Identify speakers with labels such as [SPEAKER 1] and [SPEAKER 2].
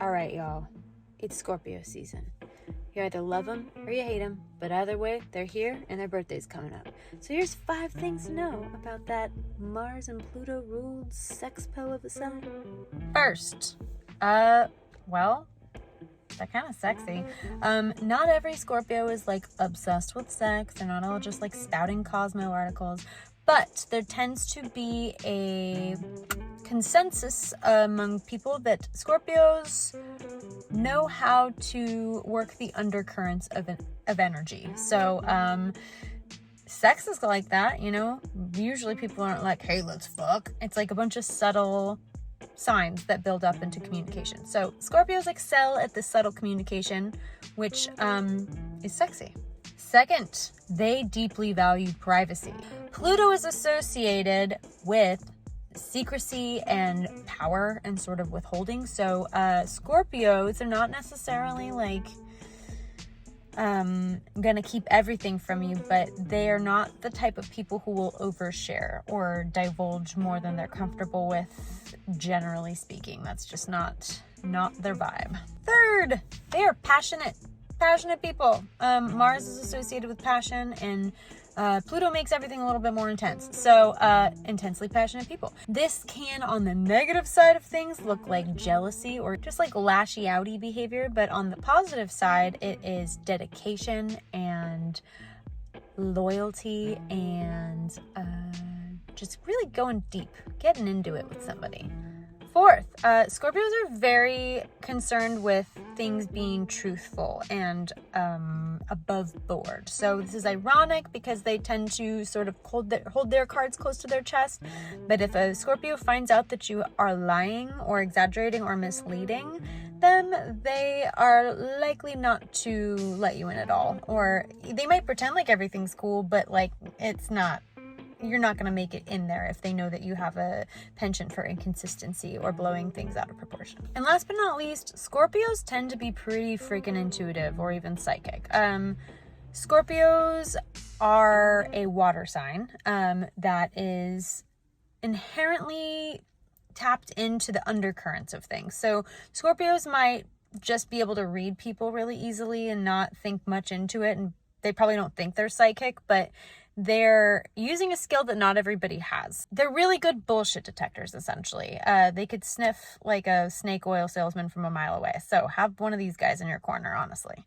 [SPEAKER 1] All right, y'all. It's Scorpio season. You either love them or you hate them, but either way, they're here and their birthday's coming up. So here's 5 things to know about that Mars and Pluto ruled sexpo of the sign.
[SPEAKER 2] First, well, they're kind of sexy. Not every Scorpio is like obsessed with sex. They're not all just like spouting Cosmo articles, but there tends to be a consensus among people that Scorpios know how to work the undercurrents of energy. So, sex is like that, you know? Usually people aren't like, hey, let's fuck. It's like a bunch of subtle signs that build up into communication. So Scorpios excel at this subtle communication, which is sexy. Second, they deeply value privacy. Pluto is associated with secrecy and power and sort of withholding. So Scorpios are not necessarily like gonna keep everything from you, but they are not the type of people who will overshare or divulge more than they're comfortable with, generally speaking. That's just not their vibe. Third, they are passionate people. Mars is associated with passion, and Pluto makes everything a little bit more intense. So, intensely passionate people. This can, on the negative side of things, look like jealousy or just like lashy outy behavior. But on the positive side, it is dedication and loyalty and just really going deep, getting into it with somebody. Fourth, Scorpios are very concerned with things being truthful and above board. So this is ironic because they tend to sort of hold their cards close to their chest. But if a Scorpio finds out that you are lying or exaggerating or misleading them, they are likely not to let you in at all. Or they might pretend like everything's cool, but like it's not. You're not going to make it in there if they know that you have a penchant for inconsistency or blowing things out of proportion. And last but not least, Scorpios tend to be pretty freaking intuitive or even psychic. Scorpios are a water sign that is inherently tapped into the undercurrents of things. So Scorpios might just be able to read people really easily and not think much into it, and they probably don't think they're psychic, but they're using a skill that not everybody has. They're really good bullshit detectors, essentially. They could sniff like a snake oil salesman from a mile away. So have one of these guys in your corner, honestly.